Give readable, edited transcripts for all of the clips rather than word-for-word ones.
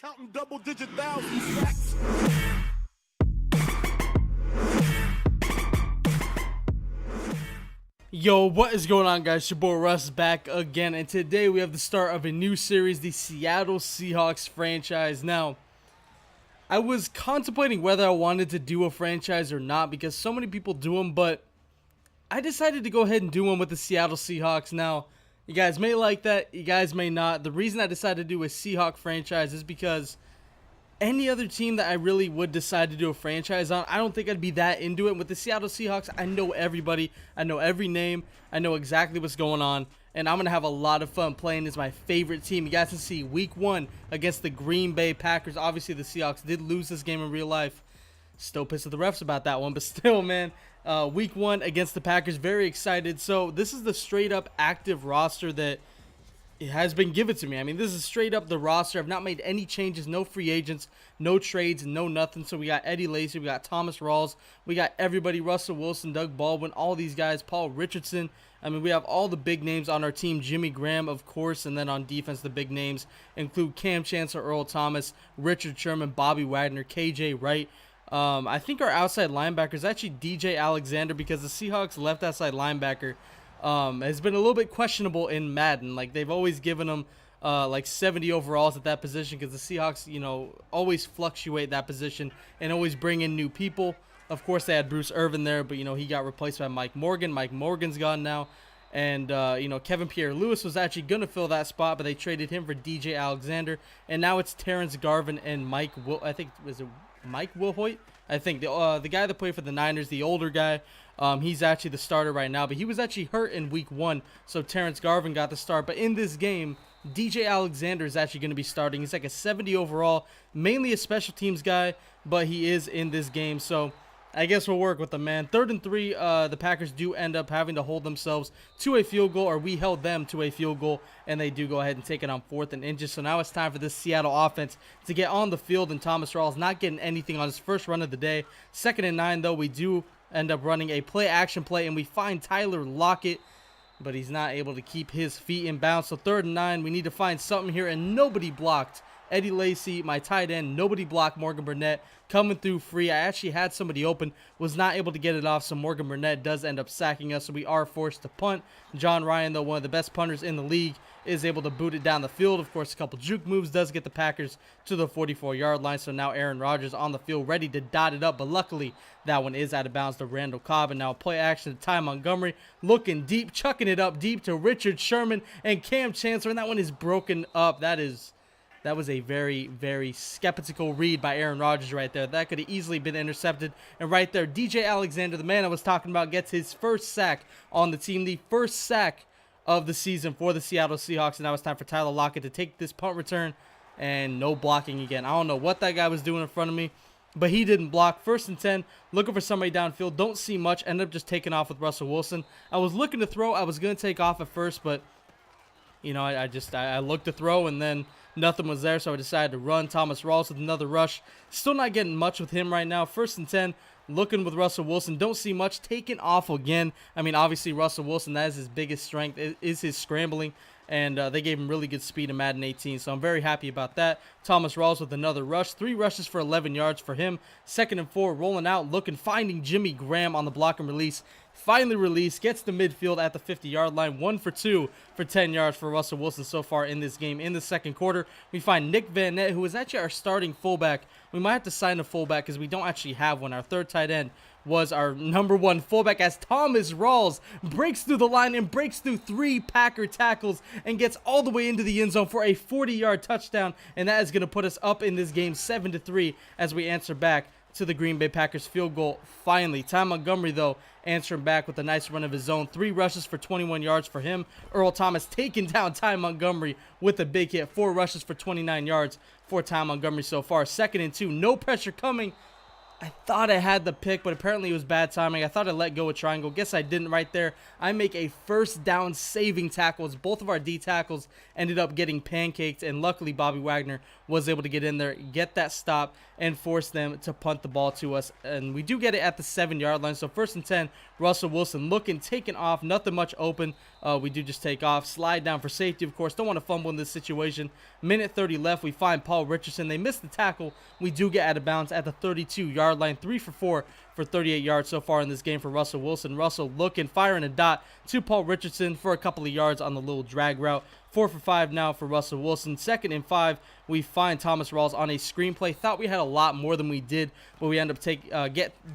Counting double-digit thousands stacks. Yo, what is going on, guys? Your boy Russ back again, and today we have the start of a new series, the Seattle Seahawks franchise. Now, I was contemplating whether I wanted to do a franchise or not because so many people do them, but I decided to go ahead and do one with the Seattle Seahawks. Now, you guys may like that, you guys may not. The reason I decided to do a Seahawk franchise is because any other team that I really would decide to do a franchise on, I don't think I'd be that into it. With the Seattle Seahawks, I know everybody, I know every name, I know exactly what's going on, and I'm going to have a lot of fun playing as my favorite team. You guys can see week 1 against the Green Bay Packers. Obviously, the Seahawks did lose this game in real life. Still pissed at the refs about that one, but still, man, week 1 against the Packers, very excited. So this is the straight up active roster that it has been given to me. I mean, this is straight up the roster. I've not made any changes, no free agents, no trades, no nothing. So we got Eddie Lacy, we got Thomas Rawls, we got everybody, Russell Wilson, Doug Baldwin, all these guys, Paul Richardson. I mean, we have all the big names on our team, Jimmy Graham, of course, and then on defense, the big names include Cam Chancellor, Earl Thomas, Richard Sherman, Bobby Wagner, KJ Wright. I think our outside linebacker is actually DJ Alexander because the Seahawks left outside linebacker has been a little bit questionable in Madden. Like, they've always given him like 70 overalls at that position because the Seahawks, you know, always fluctuate that position and always bring in new people. Of course, they had Bruce Irvin there, but, you know, he got replaced by Mike Morgan. Mike Morgan's gone now. And, you know, Kevin Pierre-Louis was actually going to fill that spot, but they traded him for DJ Alexander. And now it's Terrence Garvin and Mike Wilhoit? I think the guy that played for the Niners, the older guy, he's actually the starter right now, but he was actually hurt in week 1, so Terrence Garvin got the start. But in this game, DJ Alexander is actually going to be starting. He's like a 70 overall, mainly a special teams guy, but he is in this game, so I guess we'll work with them, man. 3rd and 3, the Packers do end up having to hold themselves to a field goal, or we held them to a field goal, and they do go ahead and take it on 4th and inches. So now it's time for this Seattle offense to get on the field, and Thomas Rawls not getting anything on his first run of the day. 2nd and 9, though, we do end up running a play-action play, and we find Tyler Lockett, but he's not able to keep his feet in bounds. So 3rd and 9, we need to find something here, and nobody blocked Eddie Lacy, my tight end. Nobody blocked Morgan Burnett coming through free. I actually had somebody open, was not able to get it off, so Morgan Burnett does end up sacking us, so we are forced to punt. John Ryan, though, one of the best punters in the league, is able to boot it down the field. Of course, a couple juke moves does get the Packers to the 44-yard line, so now Aaron Rodgers on the field ready to dot it up, but luckily that one is out of bounds to Randall Cobb. And now play action to Ty Montgomery, looking deep, chucking it up deep to Richard Sherman and Cam Chancellor, and that one is broken up. That was a very, very skeptical read by Aaron Rodgers right there. That could have easily been intercepted. And right there, DJ Alexander, the man I was talking about, gets his first sack on the team. The first sack of the season for the Seattle Seahawks. And now it's time for Tyler Lockett to take this punt return. And no blocking again. I don't know what that guy was doing in front of me, but he didn't block. 1st and 10, looking for somebody downfield. Don't see much. Ended up just taking off with Russell Wilson. I was looking to throw. I was going to take off at first, but, you know, I looked to throw, and then nothing was there, so I decided to run. Thomas Rawls with another rush. Still not getting much with him right now. 1st and 10, looking with Russell Wilson. Don't see much. Taking off again. I mean, obviously, Russell Wilson, that is his biggest strength, is his scrambling. And they gave him really good speed in Madden 18, so I'm very happy about that. Thomas Rawls with another rush. 3 rushes for 11 yards for him. 2nd and 4, rolling out, looking, finding Jimmy Graham on the block and release. Finally released, gets to midfield at the 50-yard line. 1 for 2 for 10 yards for Russell Wilson so far in this game. In the 2nd quarter, we find Nick Van Nett, who is actually our starting fullback. We might have to sign a fullback because we don't actually have one. Our 3rd tight end was our number 1 fullback, as Thomas Rawls breaks through the line and breaks through 3 Packer tackles and gets all the way into the end zone for a 40-yard touchdown, and that is going to put us up in this game 7-3 as we answer back to the Green Bay Packers field goal finally. Ty Montgomery, though, answering back with a nice run of his own. 3 rushes for 21 yards for him. Earl Thomas taking down Ty Montgomery with a big hit. 4 rushes for 29 yards for Ty Montgomery so far. 2nd and 2, no pressure coming. I thought I had the pick, but apparently it was bad timing. I thought I let go of triangle. Guess I didn't right there. I make a first down saving tackle. Both of our D tackles ended up getting pancaked, and luckily Bobby Wagner was able to get in there, get that stop, and force them to punt the ball to us. And we do get it at the 7-yard line. So 1st and 10, Russell Wilson looking, taking off, nothing much open. We do just take off, slide down for safety, of course. Don't want to fumble in this situation. Minute 30 left. We find Paul Richardson. They missed the tackle. We do get out of bounds at the 32-yard line. 3 for 4 for 38 yards so far in this game for Russell Wilson. Russell looking, firing a dot to Paul Richardson for a couple of yards on the little drag route. 4 for 5 now for Russell Wilson. 2nd and 5, we find Thomas Rawls on a screenplay. Thought we had a lot more than we did, but we end up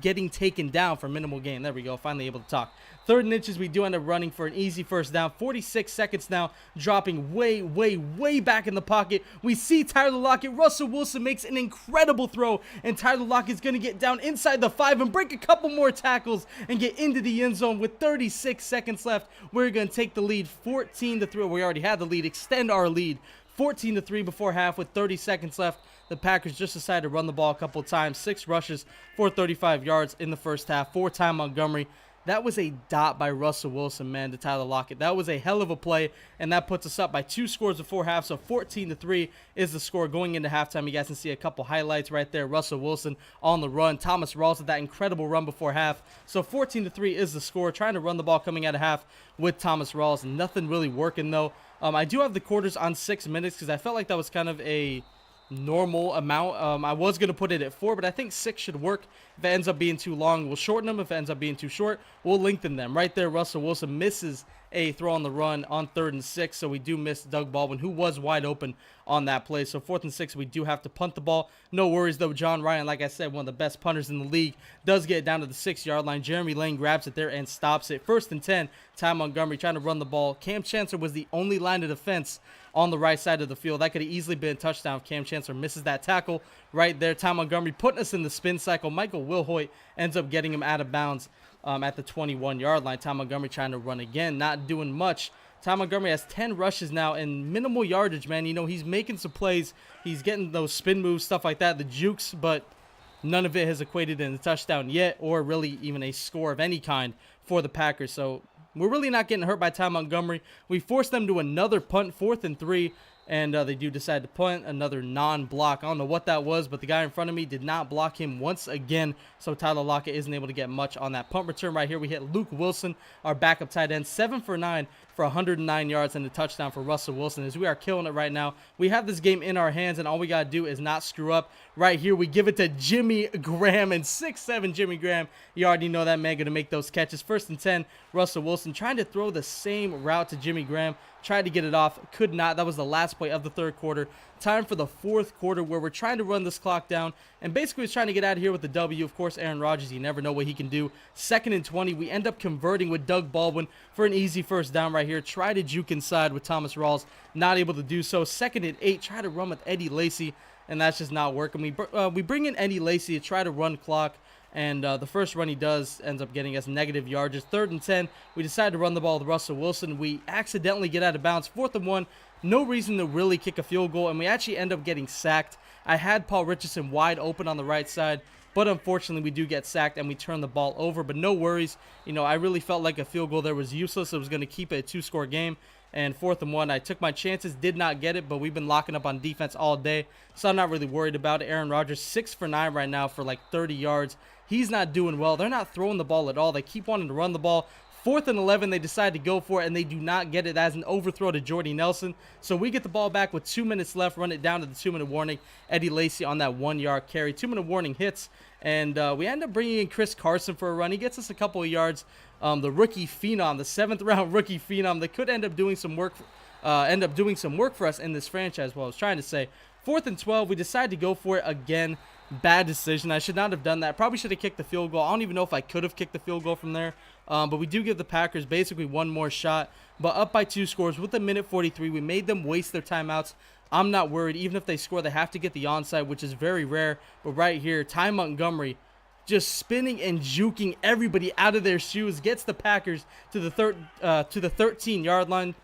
getting taken down for minimal gain. There we go, finally able to talk. 3rd and inches, we do end up running for an easy first down. 46 seconds now, dropping way back in the pocket. We see Tyler Lockett. Russell Wilson makes an incredible throw, and Tyler Lockett's going to get down inside the 5 and break a couple more tackles and get into the end zone with 36 seconds left. We're going to take the lead 14-3. We already had the lead, extend our lead 14-3 before half with 30 seconds left. The Packers just decided to run the ball a couple times. 6 rushes for 35 yards in the first half for Ty Montgomery. That was a dot by Russell Wilson, man, to Tyler Lockett. That was a hell of a play, and that puts us up by 2 scores before half. So 14-3 is the score going into halftime. You guys can see a couple highlights right there. Russell Wilson on the run. Thomas Rawls with that incredible run before half. So 14-3 is the score. Trying to run the ball coming out of half with Thomas Rawls. Nothing really working, though. I do have the quarters on 6 minutes because I felt like that was kind of a normal amount. I was going to put it at 4, but I think 6 should work. If it ends up being too long, we'll shorten them. If it ends up being too short, we'll lengthen them. Right there, Russell Wilson misses a throw on the run on 3rd and 6, so we do miss Doug Baldwin, who was wide open on that play. So 4th and 6, we do have to punt the ball. No worries, though. John Ryan, like I said, one of the best punters in the league, does get it down to the 6-yard line. Jeremy Lane grabs it there and stops it. 1st and 10, Ty Montgomery trying to run the ball. Cam Chancellor was the only line of defense on the right side of the field. That could have easily been a touchdown if Cam Chancellor misses that tackle right there. Ty Montgomery putting us in the spin cycle. Michael Wilhoit ends up getting him out of bounds at the 21-yard line. Ty Montgomery trying to run again, not doing much. Ty Montgomery has 10 rushes now and minimal yardage, man. You know, he's making some plays. He's getting those spin moves, stuff like that, the jukes, but none of it has equated in a touchdown yet or really even a score of any kind for the Packers. So we're really not getting hurt by Ty Montgomery. We forced them to another punt, 4th and 3, and they do decide to punt, another non-block. I don't know what that was, but the guy in front of me did not block him once again, so Tyler Lockett isn't able to get much on that punt return right here. We hit Luke Wilson, our backup tight end, 7 for 9 for 109 yards and a touchdown for Russell Wilson, as we are killing it right now. We have this game in our hands, and all we got to do is not screw up. Right here, we give it to Jimmy Graham, and 6'7" Jimmy Graham. You already know that man going to make those catches. 1st and 10, Russell Wilson trying to throw the same route to Jimmy Graham. Tried to get it off, could not. That was the last play of the 3rd quarter. Time for the 4th quarter where we're trying to run this clock down and basically was trying to get out of here with the W. Of course, Aaron Rodgers, you never know what he can do. 2nd and 20, we end up converting with Doug Baldwin for an easy first down right here. Try to juke inside with Thomas Rawls, not able to do so. 2nd and 8, try to run with Eddie Lacy, and that's just not working. We bring in Eddie Lacy to try to run clock, and the first run he does ends up getting us negative yardage. 3rd and 10, we decide to run the ball with Russell Wilson. We accidentally get out of bounds. 4th and 1, no reason to really kick a field goal, and we actually end up getting sacked. I had Paul Richardson wide open on the right side, but unfortunately we do get sacked and we turn the ball over. But no worries. You know, I really felt like a field goal there was useless. It was going to keep it a 2-score game. And 4th and 1, I took my chances, did not get it, but we've been locking up on defense all day, so I'm not really worried about it. Aaron Rodgers, 6 for 9 right now for like 30 yards. He's not doing well. They're not throwing the ball at all. They keep wanting to run the ball. 4th and 11, they decide to go for it, and they do not get it as an overthrow to Jordy Nelson. So we get the ball back with 2 minutes left, run it down to the 2-minute warning. Eddie Lacy on that 1-yard carry. 2-minute warning hits, and we end up bringing in Chris Carson for a run. He gets us a couple of yards. The rookie phenom, the 7th-round rookie phenom, that could end up doing some work for us in this franchise. Well, I was trying to say. 4th and 12, we decide to go for it again. Bad decision. I should not have done that. Probably should have kicked the field goal. I don't even know if I could have kicked the field goal from there. But we do give the Packers basically one more shot. But up by 2 scores with a minute 43. We made them waste their timeouts. I'm not worried. Even if they score, they have to get the onside, which is very rare. But right here, Ty Montgomery just spinning and juking everybody out of their shoes, gets the Packers to the 13-yard line.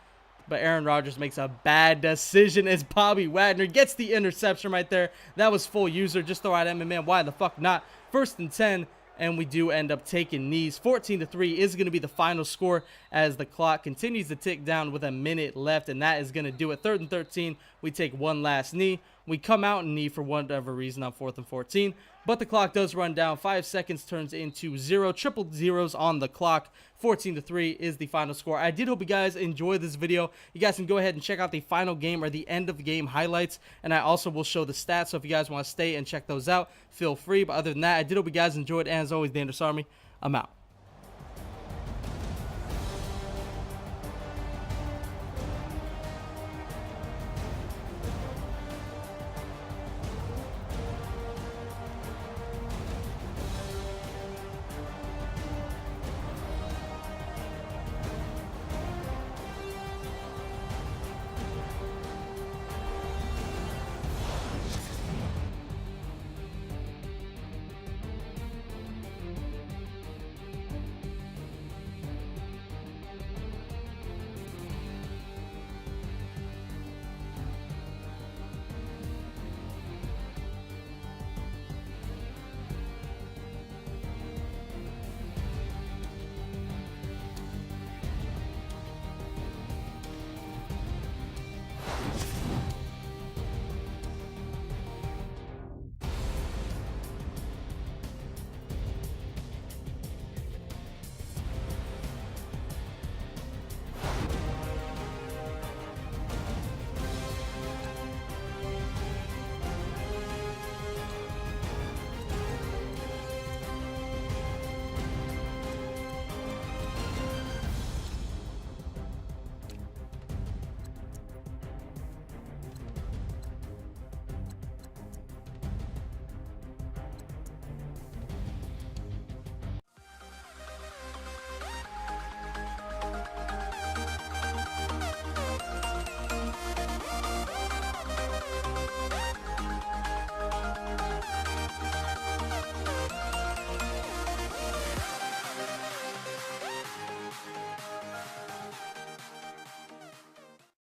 but Aaron Rodgers makes a bad decision as Bobby Wagner gets the interception right there. That was full user. Just throw out man. Why the fuck not? 1st and 10. And we do end up taking knees. 14-3 is going to be the final score as the clock continues to tick down with a minute left. And that is going to do it. 3rd and 13. We take one last knee. We come out and knee for whatever reason on 4th and 14. But the clock does run down. 5 seconds turns into 0. Triple zeros on the clock. 14-3 is the final score. I did hope you guys enjoyed this video. You guys can go ahead and check out the final game or the end of the game highlights. And I also will show the stats. So if you guys want to stay and check those out, feel free. But other than that, I did hope you guys enjoyed. And as always, Dangerous Army, I'm out.